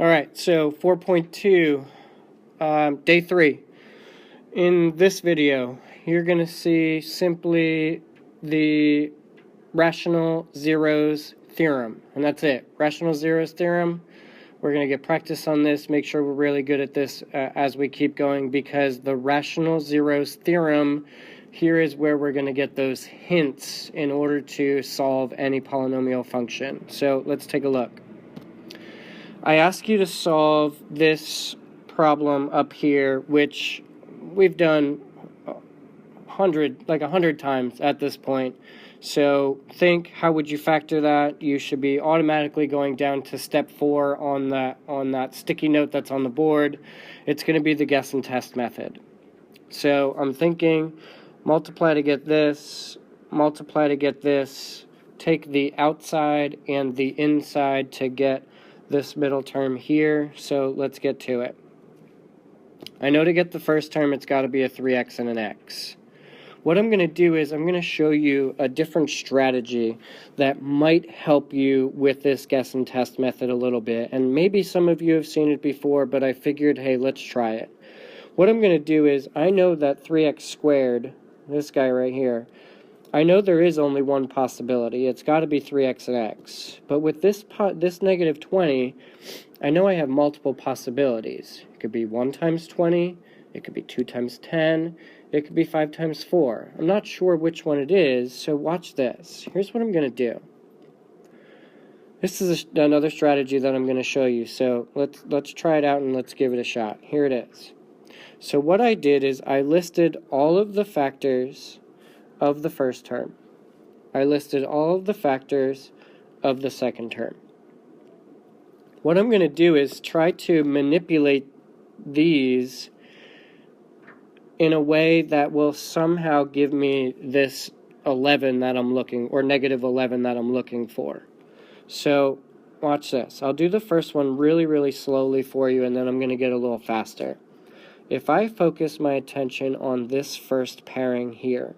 All right, so 4.2, day 3. In this video, you're going to see simply the rational zeros theorem, and that's it. Rational zeros theorem. We're going to get practice on this, make sure we're really good at this as we keep going, because the rational zeros theorem, here is where we're going to get those hints in order to solve any polynomial function. So let's take a look. I ask you to solve this problem up here, which we've done 100 times at this point. So think, how would you factor that? You should be automatically going down to step 4 on that sticky note that's on the board. It's going to be the guess and test method. So I'm thinking, multiply to get this, multiply to get this, take the outside and the inside to get this middle term here. So let's get to it. I know to get the first term, it's got to be a 3x and an x. What I'm going to do is I'm going to show you a different strategy that might help you with this guess and test method a little bit. And maybe some of you have seen it before, but I figured, hey, let's try it. What I'm going to do is I know that 3x squared, this guy right here, I know there is only one possibility. It's got to be 3x and x. But with this negative 20, I know I have multiple possibilities. It could be 1 times 20. It could be 2 times 10. It could be 5 times 4. I'm not sure which one it is, so watch this. Here's what I'm going to do. This is another strategy that I'm going to show you. So let's try it out and let's give it a shot. Here it is. So what I did is I listed all of the factors of the first term. I listed all of the factors of the second term. What I'm going to do is try to manipulate these in a way that will somehow give me this 11 that I'm looking, or negative 11 that I'm looking for. So watch this. I'll do the first one really, really slowly for you, and then I'm going to get a little faster. If I focus my attention on this first pairing here,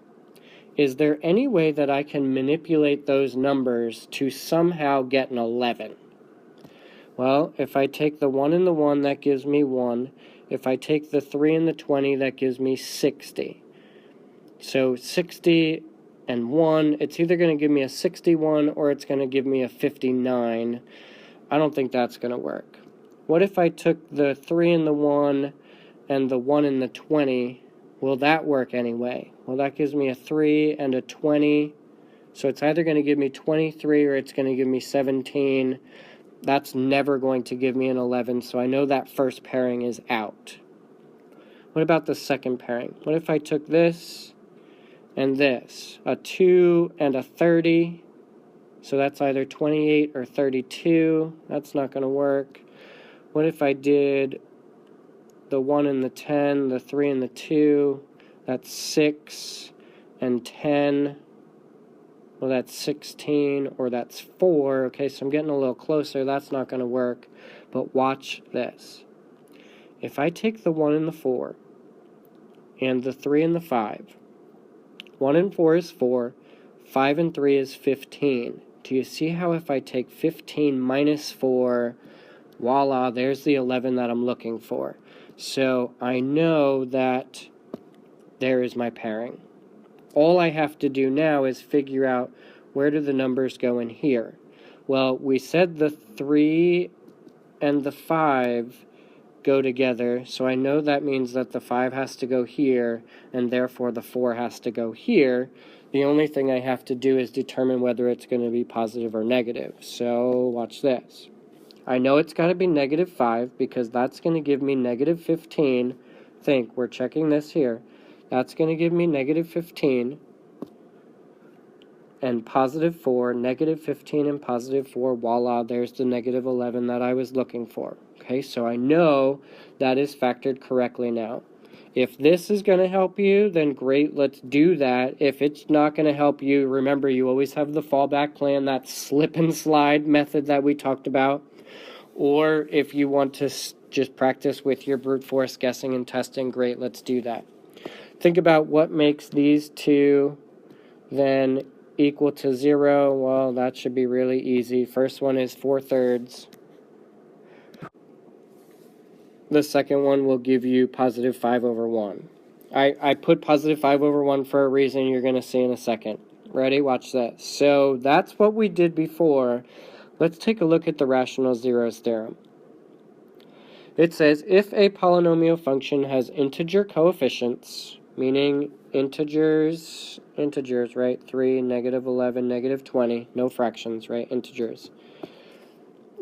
is there any way that I can manipulate those numbers to somehow get an 11? Well, if I take the 1 and the 1, that gives me 1. If I take the 3 and the 20, that gives me 60. So 60 and 1, it's either going to give me a 61 or it's going to give me a 59. I don't think that's going to work. What if I took the 3 and the 1 and the 1 and the 20? Will that work anyway? Well, that gives me a 3 and a 20. So it's either going to give me 23 or it's going to give me 17. That's never going to give me an 11, so I know that first pairing is out. What about the second pairing? What if I took this and this? A 2 and a 30. So that's either 28 or 32. That's not going to work. What if I did the 1 and the 10, the 3 and the 2? That's 6 and 10. Well, that's 16, or that's 4. Okay, so I'm getting a little closer. That's not going to work. But watch this. If I take the 1 and the 4, and the 3 and the 5, 1 and 4 is 4, 5 and 3 is 15. Do you see how if I take 15 minus 4, voila, there's the 11 that I'm looking for. So I know that there is my pairing. All I have to do now is figure out where do the numbers go in here. Well, we said the 3 and the 5 go together, so I know that means that the 5 has to go here, and therefore the 4 has to go here. The only thing I have to do is determine whether it's going to be positive or negative. So watch this. I know it's got to be negative 5 because that's going to give me negative 15. Think, we're checking this here. That's going to give me negative 15 and positive 4, negative 15 and positive 4, voila, there's the negative 11 that I was looking for. Okay, so I know that is factored correctly now. If this is going to help you, then great, let's do that. If it's not going to help you, remember you always have the fallback plan, that slip and slide method that we talked about. Or if you want to just practice with your brute force guessing and testing, great, let's do that. Think about what makes these two then equal to 0. Well, that should be really easy. First one is 4/3. The second one will give you positive 5 over 1. I put positive 5 over 1 for a reason you're going to see in a second. Ready? Watch this. So that's what we did before. Let's take a look at the rational zeros theorem. It says if a polynomial function has integer coefficients, meaning integers, right? 3, negative 11, negative 20, no fractions, right? Integers.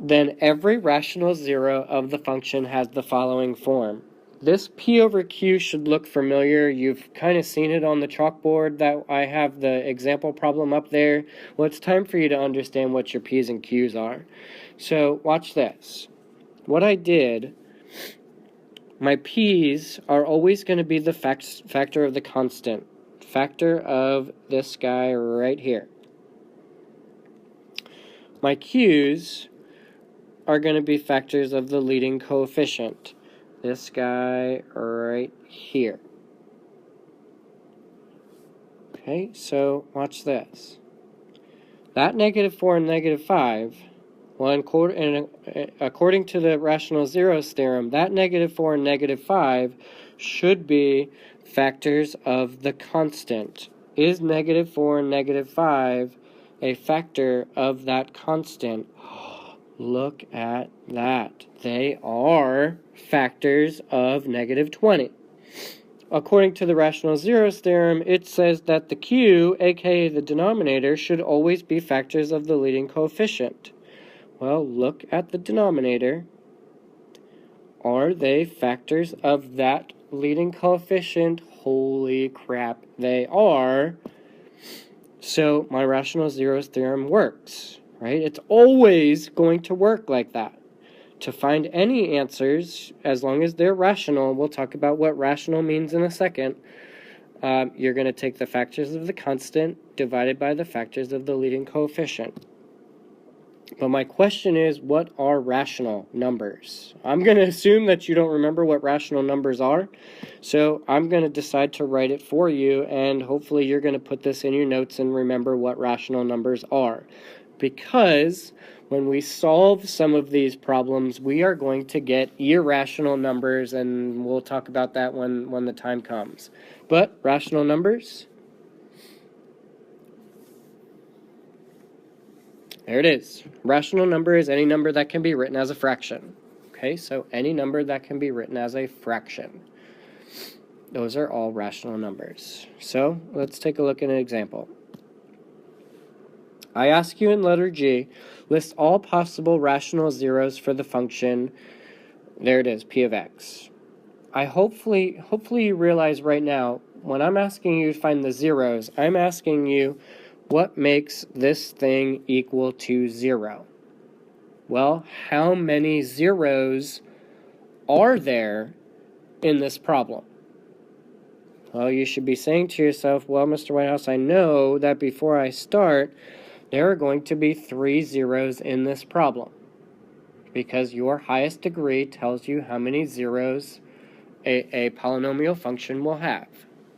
Then every rational zero of the function has the following form. This P over Q should look familiar. You've kind of seen it on the chalkboard that I have the example problem up there. Well, it's time for you to understand what your P's and Q's are. So watch this. What I did, my P's are always going to be the factor of the constant. Factor of this guy right here. My Q's are going to be factors of the leading coefficient. This guy right here. Okay, so watch this. That negative 4 and negative 5, well, according to the rational zeros theorem, that negative 4 and negative 5 should be factors of the constant. Is negative 4 and negative 5 a factor of that constant? Look at that. They are factors of negative 20. According to the rational zeros theorem, it says that the Q, aka the denominator, should always be factors of the leading coefficient. Well, look at the denominator. Are they factors of that leading coefficient? Holy crap, they are. So my rational zeros theorem works. Right? It's always going to work like that. To find any answers, as long as they're rational, we'll talk about what rational means in a second, you're going to take the factors of the constant divided by the factors of the leading coefficient. But my question is, what are rational numbers? I'm going to assume that you don't remember what rational numbers are, so I'm going to decide to write it for you, and hopefully you're going to put this in your notes and remember what rational numbers are. Because when we solve some of these problems, we are going to get irrational numbers, and we'll talk about that when the time comes. But rational numbers, there it is. Rational number is any number that can be written as a fraction. Okay, so any number that can be written as a fraction. Those are all rational numbers. So let's take a look at an example. I ask you in letter G, list all possible rational zeros for the function, there it is, p of x. Hopefully you realize right now, when I'm asking you to find the zeros, I'm asking you what makes this thing equal to 0. Well, how many zeros are there in this problem? Well, you should be saying to yourself, well, Mr. Whitehouse, I know that before I start, there are going to be 3 zeros in this problem because your highest degree tells you how many zeros a polynomial function will have.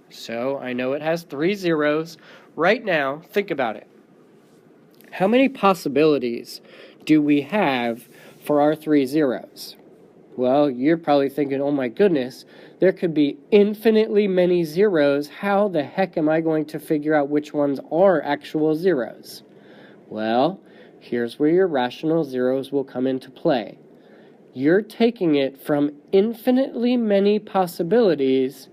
So I know it has 3 zeros. Right now, think about it. How many possibilities do we have for our 3 zeros? Well, you're probably thinking, oh my goodness, there could be infinitely many zeros. How the heck am I going to figure out which ones are actual zeros? Well, here's where your rational zeros will come into play. You're taking it from infinitely many possibilities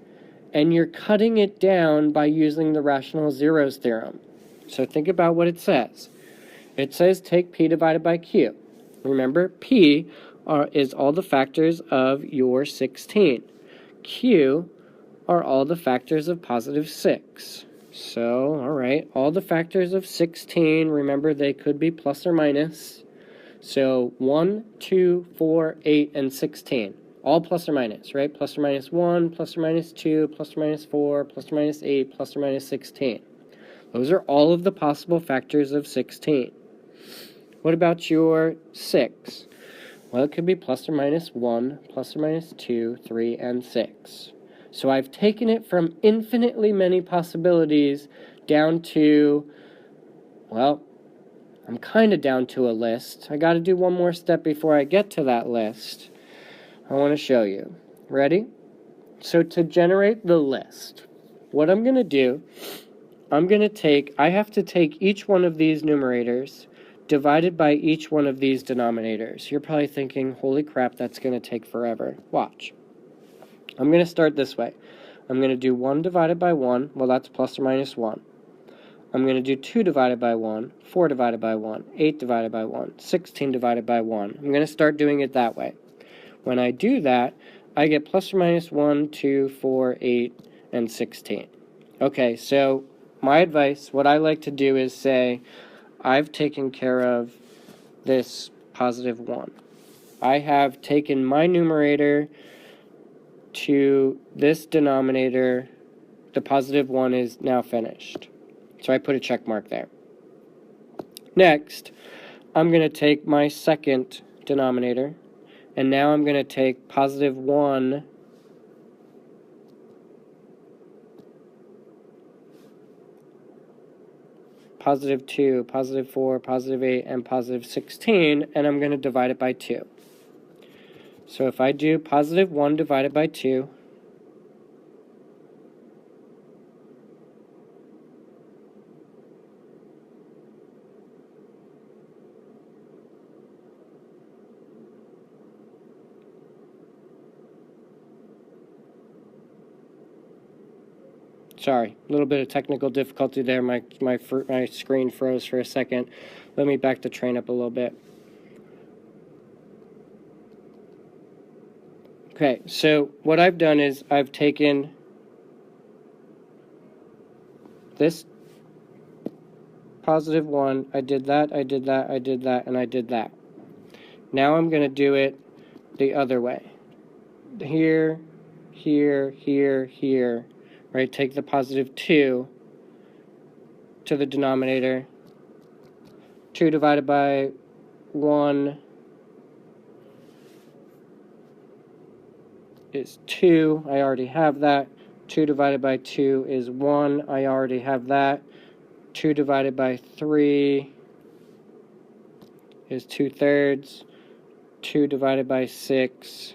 and you're cutting it down by using the rational zeros theorem. So think about what it says. It says take P divided by Q. Remember, P is all the factors of your 16. Q are all the factors of positive 6. So, all right, all the factors of 16, remember they could be plus or minus. So 1, 2, 4, 8, and 16. All plus or minus, right? Plus or minus 1, plus or minus 2, plus or minus 4, plus or minus 8, plus or minus 16. Those are all of the possible factors of 16. What about your 6? Well, it could be plus or minus 1, plus or minus 2, 3, and 6. So I've taken it from infinitely many possibilities down to, well, I'm kind of down to a list. I got to do one more step before I get to that list. I want to show you. Ready? So to generate the list, what I'm going to do, I have to take each one of these numerators divided by each one of these denominators. You're probably thinking, holy crap, that's going to take forever. Watch. I'm going to start this way. I'm going to do 1 divided by 1. Well, that's plus or minus 1. I'm going to do 2 divided by 1, 4 divided by 1, 8 divided by 1, 16 divided by 1. I'm going to start doing it that way. When I do that, I get plus or minus 1, 2, 4, 8, and 16. Okay, so my advice, what I like to do is say, I've taken care of this positive 1. I have taken my numerator to this denominator. The positive 1 is now finished. So I put a check mark there. Next, I'm going to take my second denominator, and now I'm going to take positive 1 positive 2, positive 4, positive 8, and positive 16, and I'm going to divide it by 2. So if I do positive 1 divided by 2, sorry, a little bit of technical difficulty there. My screen froze for a second. Let me back the train up a little bit. Okay, so what I've done is I've taken this positive 1, I did that, I did that, I did that, and I did that. Now I'm going to do it the other way. Here, here, here, here. Right, take the positive 2 to the denominator. 2 divided by 1 is 2. I already have that. 2 divided by 2 is 1. I already have that. 2 divided by 3 is 2/3. 2 divided by 6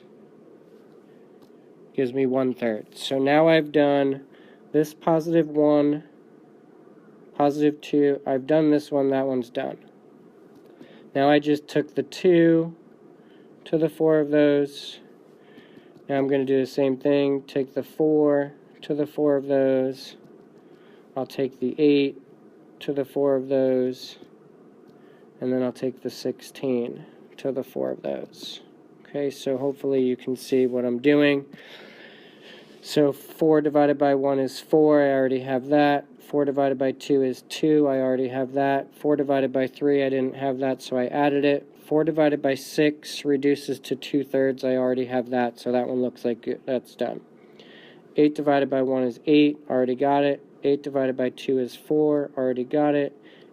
gives me 1/3. So now I've done this positive 1, positive 2. I've done this one, that one's done. Now I just took the 2 to the 4 of those. Now I'm going to do the same thing. Take the 4 to the 4 of those. I'll take the 8 to the 4 of those. And then I'll take the 16 to the 4 of those. Okay, so hopefully you can see what I'm doing. So 4 divided by 1 is 4, I already have that. 4 divided by 2 is 2, I already have that. 4 divided by 3, I didn't have that, so I added it. 4 divided by 6 reduces to 2/3, I already have that, so that one looks like that's done. 8 divided by 1 is 8, already got it. 8 divided by 2 is 4, already got it.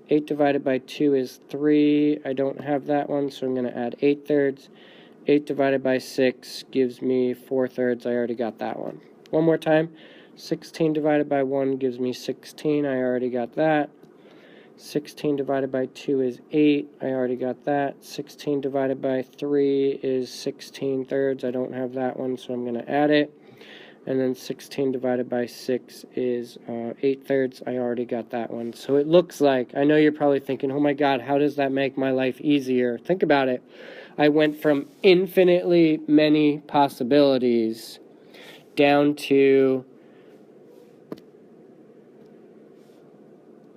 8 divided by 2 is 3, I don't have that one, so I'm going to add 8/3. 8 divided by 6 gives me 4/3, I already got that one. One more time, 16 divided by 1 gives me 16, I already got that. 16 divided by 2 is 8, I already got that. 16 divided by 3 is 16/3, I don't have that one, so I'm going to add it. And then 16 divided by 6 is 8/3, I already got that one. So it looks like, I know you're probably thinking, oh my God, how does that make my life easier? Think about it. I went from infinitely many possibilities down to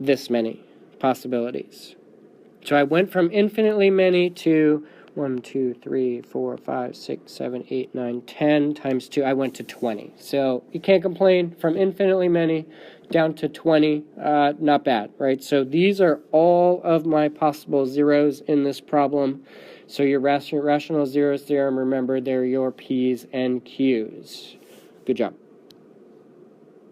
this many possibilities. So I went from infinitely many to 1, 2, 3, 4, 5, 6, 7, 8, 9, 10 times 2. I went to 20. So you can't complain. From infinitely many down to 20, not bad, right? So these are all of my possible zeros in this problem. So your rational zeros theorem, remember, they're your P's and Q's. Good job.